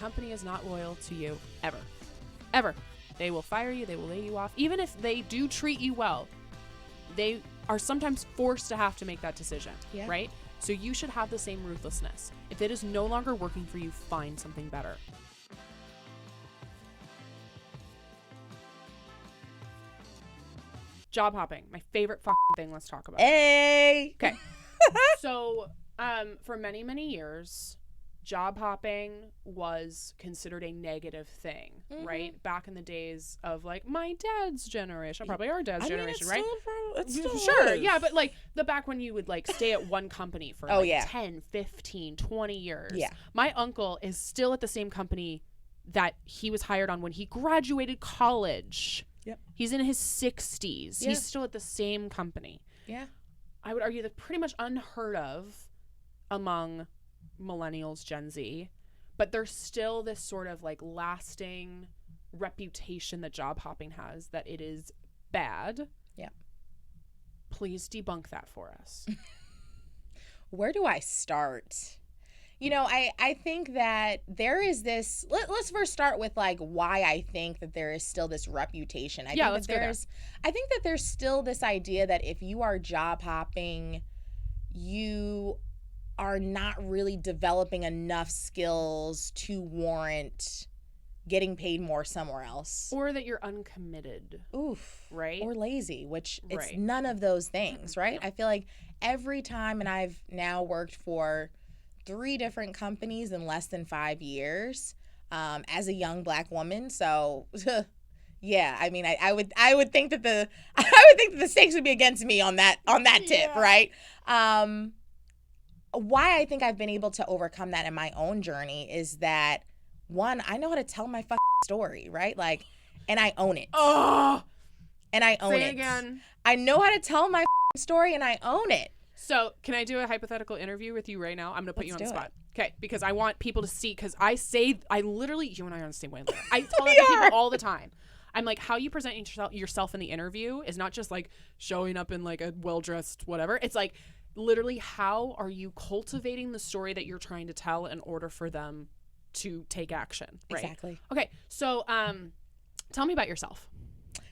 company is not loyal to you ever. Ever. They will fire you. They will lay you off. Even if they do treat you well, they are sometimes forced to have to make that decision, right? So you should have the same ruthlessness. If it is no longer working for you, find something better. Job hopping, my favorite fucking thing. Let's talk about it. Hey. Okay. So, for many, many years, job hopping was considered a negative thing, right? Back in the days of like my dad's generation, probably our dad's generation, right? It's still sure. is. Yeah, but like the back when you would like stay at one company for 10, 15, 20 years. Yeah. My uncle is still at the same company that he was hired on when he graduated college. Yep. He's in his 60s. Yeah. He's still at the same company. Yeah. I would argue that pretty much unheard of among millennials, Gen Z, but there's still this sort of like lasting reputation that job hopping has, that it is bad. Yeah. Please debunk that for us. Where do I start? You know, I think that there is this, let's first start with like why I think that there is still this reputation. I think that there's still this idea that if you are job hopping, you are not really developing enough skills to warrant getting paid more somewhere else. Or that you're uncommitted. Oof. Right? Or lazy, which it's Right. none of those things, right? No. I feel like every time, and I've now worked for 3 different companies in less than 5 years, as a young Black woman. So yeah, I mean, I would think that the stakes would be against me on that tip, right? Why I think I've been able to overcome that in my own journey is that, one, I know how to tell my fucking story, right? Like, and I own it. Oh, and I own say it it again. I know how to tell my story, and I own it. So can I do a hypothetical interview with you right now? I'm going to put you on the do spot. Okay, because I want people to see, because I literally, you and I are on the same wavelength. I tell We that to are. people all the time. I'm like, how you present yourself in the interview is not just like showing up in like a well-dressed whatever. It's like literally, how are you cultivating the story that you're trying to tell in order for them to take action, right? Exactly. Okay, so tell me about yourself.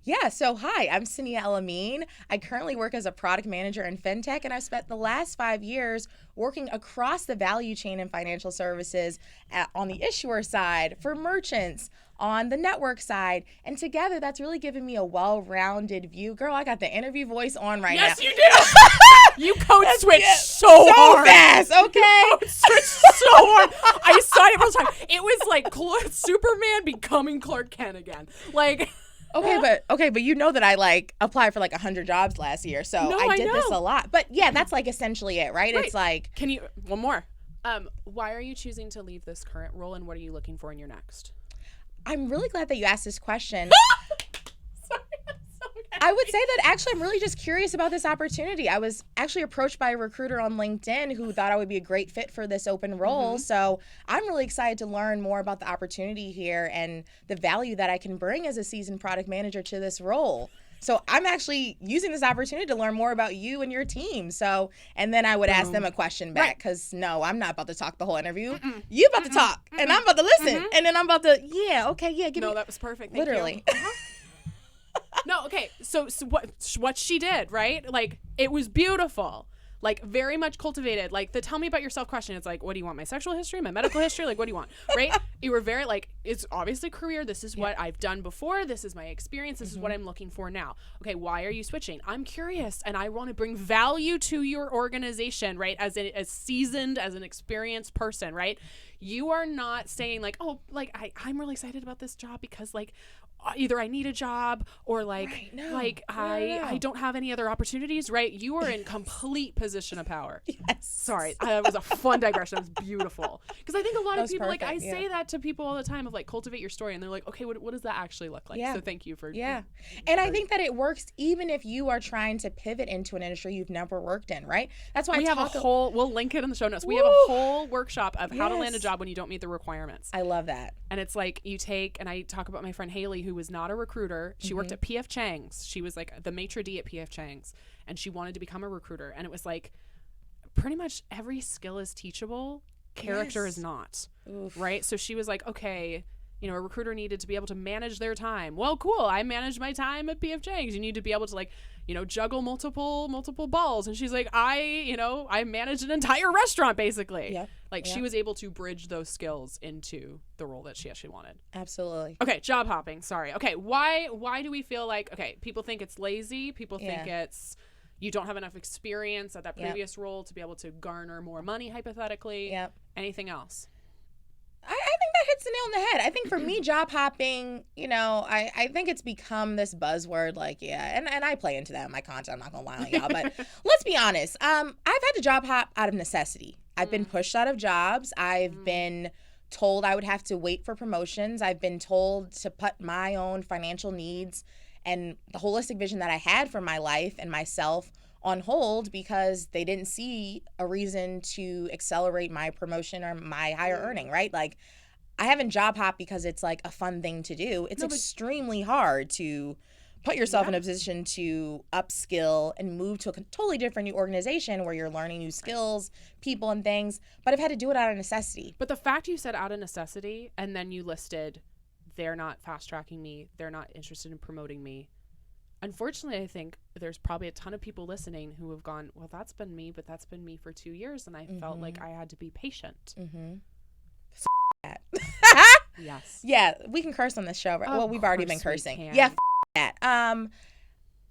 Yeah, so hi, I'm Cinneah El-Amin. I currently work as a product manager in fintech, and I've spent the last 5 years working across the value chain in financial services on the issuer side, for merchants, on the network side, and together that's really given me a well-rounded view. Girl, I got the interview voice on right now. Yes, you do. You code switched so hard. Fast, okay? You code switched so hard. I saw it every time. It was like Superman becoming Clark Kent again. Like... Okay, but you know that I like applied for like 100 jobs last year, so No, I did know. this a lot. But yeah, that's like essentially it, right? It's like, can you one more? Why are you choosing to leave this current role, and what are you looking for in your next? I'm really glad that you asked this question. Sorry, I'm so mad. I would say that actually I'm really just curious about this opportunity. I was actually approached by a recruiter on LinkedIn who thought I would be a great fit for this open role. So I'm really excited to learn more about the opportunity here and the value that I can bring as a seasoned product manager to this role. So I'm actually using this opportunity to learn more about you and your team. So, and then I would ask them a question back, because no, I'm not about to talk the whole interview. You about to talk, and I'm about to listen, and then I'm about to, give me. No, that was perfect. Thank Literally. you. No, okay. So what she did, right? Like, it was beautiful. Like, very much cultivated. Like, the tell me about yourself question. It's like, what do you want? My sexual history? My medical history? Like, what do you want? Right? You were very, like, it's obviously career. This is what I've done before. This is my experience. This is what I'm looking for now. Okay, why are you switching? I'm curious, and I want to bring value to your organization, right? As seasoned, as an experienced person, right? You are not saying, like, oh, like, I'm really excited about this job because, like, either I need a job or like I don't have any other opportunities, right? You are in complete position of power. Yes. Sorry, that was a fun digression. It was beautiful, because I think a lot of people perfect, like I say that to people all the time of like, cultivate your story, and they're like, okay, what does that actually look like? Yeah. So thank you for and I think that it works even if you are trying to pivot into an industry you've never worked in, right? That's why we'll link it in the show notes. We have a whole workshop of how to land a job when you don't meet the requirements. I love that. And it's like you take, and I talk about my friend Haley, who was not a recruiter. She worked at P.F. Chang's. She was like the maitre d' at P.F. Chang's, and she wanted to become a recruiter. And it was like, pretty much every skill is teachable character is not. Oof. Right? So she was like, okay, you know, a recruiter needed to be able to manage their time. Well, cool. I managed my time at PF Chang's. You need to be able to, like, you know, juggle multiple balls. And she's like, I managed an entire restaurant basically. Yep. Like she was able to bridge those skills into the role that she actually wanted. Absolutely. Okay, job hopping. Sorry. Okay, why do we feel like, okay, people think it's lazy. People think it's you don't have enough experience at that previous role to be able to garner more money, hypothetically. Yep. Anything else? I think that hits the nail on the head. I think for me, job hopping, you know, I think it's become this buzzword, like, and I play into that in my content. I'm not going to lie on y'all, but let's be honest. I've had to job hop out of necessity. I've been pushed out of jobs. I've been told I would have to wait for promotions. I've been told to put my own financial needs and the holistic vision that I had for my life and myself on hold because they didn't see a reason to accelerate my promotion or my higher earning, right? Like, I haven't job hopped because it's like a fun thing to do. It's extremely hard to put yourself in a position to upskill and move to a totally different new organization where you're learning new skills, people, and things. But I've had to do it out of necessity. But the fact you said out of necessity and then you listed, they're not fast tracking me, they're not interested in promoting me. Unfortunately, I think there's probably a ton of people listening who have gone, well, that's been me, but that's been me for 2 years. And I felt like I had to be patient. That. Yes. Yeah, we can curse on this show, right? Well, we've already been cursing. Yeah, that.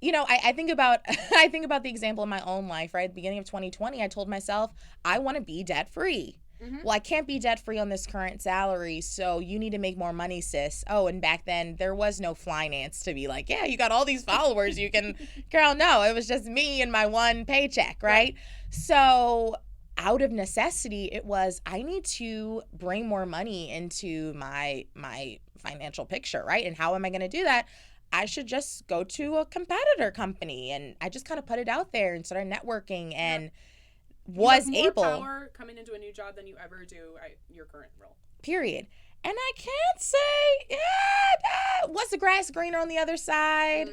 You know, I think about I think about the example in my own life, right? At the beginning of 2020, I told myself, I want to be debt free. Well, I can't be debt free on this current salary, so you need to make more money, sis. Oh, and back then there was no Flynanced to be like, yeah, you got all these followers, you can, girl, no, it was just me and my one paycheck, right? So out of necessity, it was, I need to bring more money into my financial picture, right? And how am I going to do that? I should just go to a competitor company, and I just kind of put it out there and started networking and was you have able. More power coming into a new job than you ever do at your current role. Period. And I can't say, was the grass greener on the other side?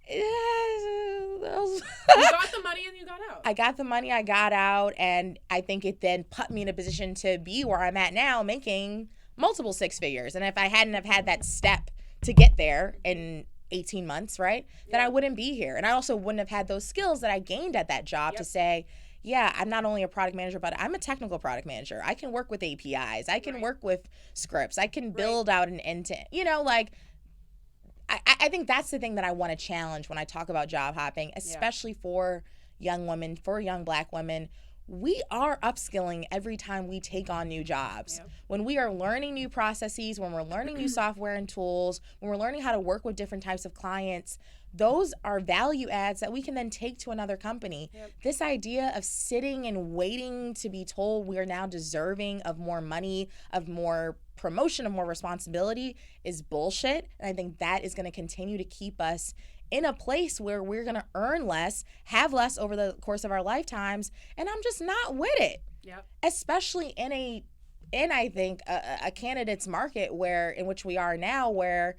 You got the money and you got out. I got the money, I got out, and I think it then put me in a position to be where I'm at now, making multiple six figures. And if I hadn't have had that step to get there in 18 months, right, then I wouldn't be here. And I also wouldn't have had those skills that I gained at that job to say, yeah, I'm not only a product manager, but I'm a technical product manager. I can work with APIs. I can work with scripts. I can build out an end-to-end, you know, like, I think that's the thing that I want to challenge when I talk about job hopping, especially for young women, for young Black women. We are upskilling every time we take on new jobs. When we are learning new processes, when we're learning new software and tools, when we're learning how to work with different types of clients, those are value adds that we can then take to another company. This idea of sitting and waiting to be told we are now deserving of more money, of more promotion, of more responsibility is bullshit. And I think that is going to continue to keep us in a place where we're going to earn less, have less over the course of our lifetimes. And I'm just not with it. Especially in I think a candidate's market in which we are now, where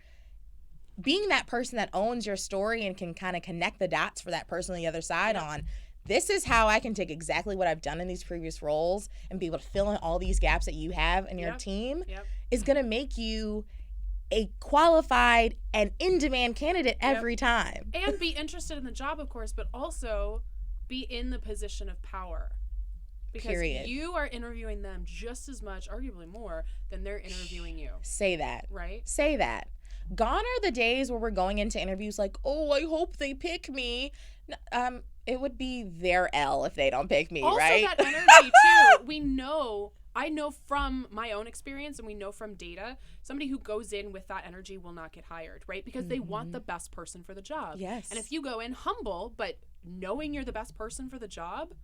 being that person that owns your story and can kind of connect the dots for that person on the other side on, this is how I can take exactly what I've done in these previous roles and be able to fill in all these gaps that you have in your team is going to make you a qualified and in-demand candidate every time. And be interested in the job, of course, but also be in the position of power. Because you are interviewing them just as much, arguably more, than they're interviewing you. Say that. Right? Say that. Gone are the days where we're going into interviews like, oh, I hope they pick me. It would be their L if they don't pick me, right? Also, that energy, too. I know from my own experience, and we know from data, somebody who goes in with that energy will not get hired, right? Because they want the best person for the job. Yes. And if you go in humble, but knowing you're the best person for the job,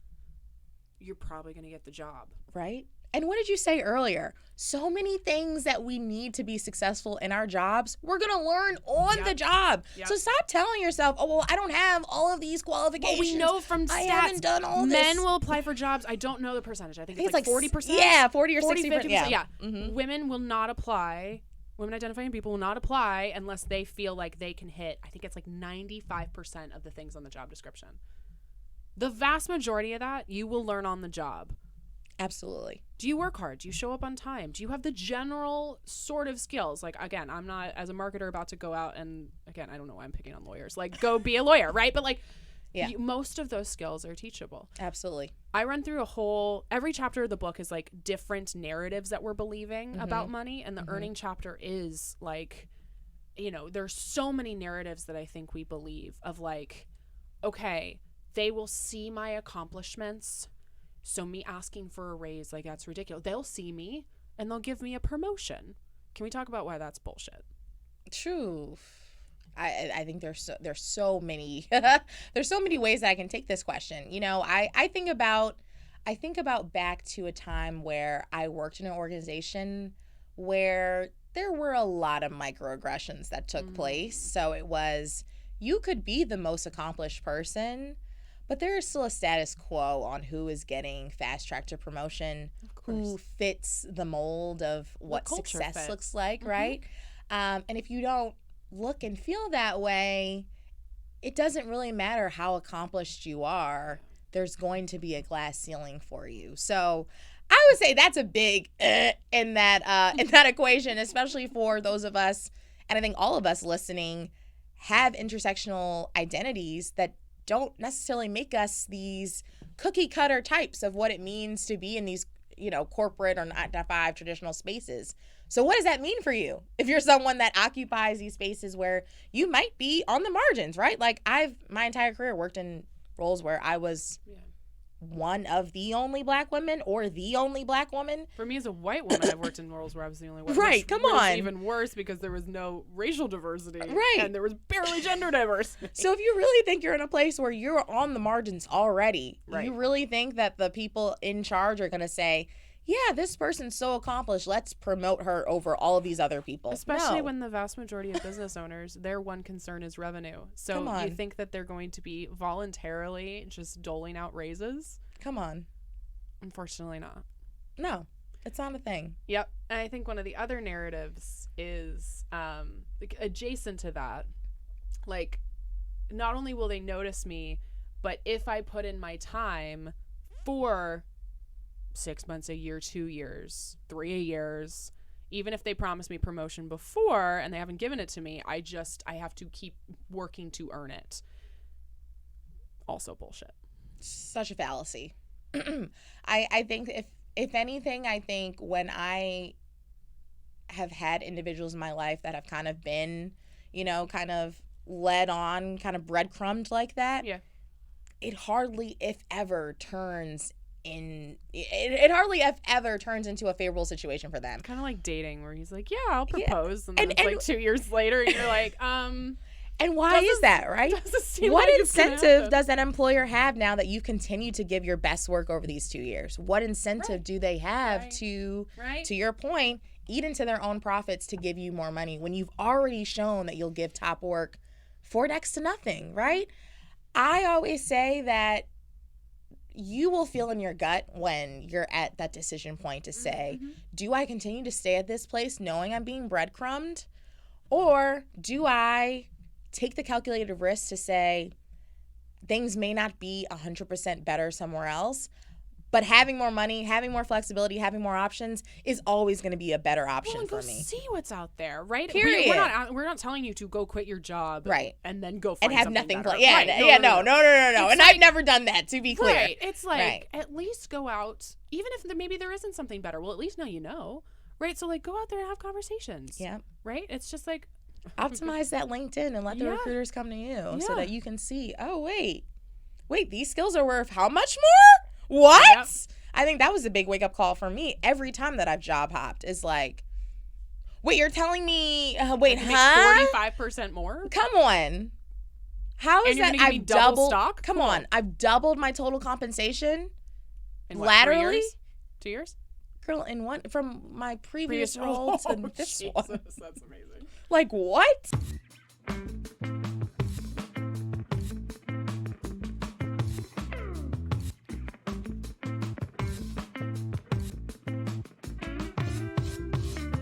you're probably going to get the job. Right? And what did you say earlier? So many things that we need to be successful in our jobs, we're going to learn on the job. So stop telling yourself, oh, well, I don't have all of these qualifications. Well, we know from stats, I haven't done all this. Men will apply for jobs. I don't know the percentage. I think it's like 40%. Yeah, 40 or 60%. Yeah. Women will not apply. Women identifying people will not apply unless they feel like they can hit, I think it's like 95% of the things on the job description. The vast majority of that you will learn on the job. Absolutely. Do you work hard? Do you show up on time? Do you have the general sort of skills? Like, again, I'm not, as a marketer, about to go out and, again, I don't know why I'm picking on lawyers. Like, go be a lawyer, right? But, like, most of those skills are teachable. Absolutely. I run through every chapter of the book is, like, different narratives that we're believing about money. And the earning chapter is, like, you know, there's so many narratives that I think we believe of, like, okay, they will see my accomplishments. So me asking for a raise, like, that's ridiculous. They'll see me and they'll give me a promotion. Can we talk about why that's bullshit? True. I think there's so many there's so many ways that I can take this question. You know, I think about back to a time where I worked in an organization where there were a lot of microaggressions that took place. So it was, you could be the most accomplished person, but there is still a status quo on who is getting fast track to promotion, who fits the mold of what success looks like, right? And if you don't look and feel that way, it doesn't really matter how accomplished you are. There's going to be a glass ceiling for you. So I would say that's a big in that equation, especially for those of us, and I think all of us listening have intersectional identities that don't necessarily make us these cookie cutter types of what it means to be in these, you know, corporate or 9-to-5 traditional spaces. So what does that mean for you if you're someone that occupies these spaces where you might be on the margins, right? Like, I've my entire career worked in roles where I was one of the only black women or the only black woman. For me as a white woman, I've worked in roles where I was the only one. Right, come on. Even worse because there was no racial diversity. Right. And there was barely gender diversity. So if you really think you're in a place where you're on the margins already, you really think that the people in charge are going to say, yeah, this person's so accomplished, let's promote her over all of these other people. Especially when the vast majority of business owners, their one concern is revenue. So you think that they're going to be voluntarily just doling out raises? Come on. Unfortunately not. No, it's not a thing. Yep. And I think one of the other narratives is adjacent to that. Like, not only will they notice me, but if I put in my time for 6 months, a year, 2 years, 3 years, even if they promised me promotion before and they haven't given it to me, I have to keep working to earn it. Also bullshit. Such a fallacy. I think if anything, I think when I have had individuals in my life that have kind of been, you know, kind of led on, kind of breadcrumbed like that, it hardly, if ever, turns into a favorable situation for them. Kind of like dating, where he's like, yeah, I'll propose. And then it's like 2 years later, and you're like, And why is that, right? What incentive does an employer have now that you continue to give your best work over these 2 years? What incentive do they have to your point, eat into their own profits to give you more money when you've already shown that you'll give top work for next to nothing, right? I always say that you will feel in your gut when you're at that decision point to say, do I continue to stay at this place knowing I'm being breadcrumbed? Or do I take the calculated risk to say things may not be 100% better somewhere else, but having more money, having more flexibility, having more options is always going to be a better option for me. See what's out there, right? Period. We're not telling you to go quit your job, right, and then go find and have something nothing. better. No. And I've never done that. To be clear, right? It's like at least go out, even if maybe there isn't something better. Well, at least now you know, right? So like go out there and have conversations. Yeah. Right. It's just like optimize that LinkedIn and let the recruiters come to you so that you can see. Oh wait, these skills are worth how much more? What? Yep. I think that was a big wake up call for me every time that I've job hopped. Is like, wait, you're telling me? Wait, 45% more? Come on, how is that? I've doubled stock. Come on, I've doubled my total compensation in what, laterally. 3 years? 2 years? Girl, in one from my previous role to this one. That's amazing. Like what?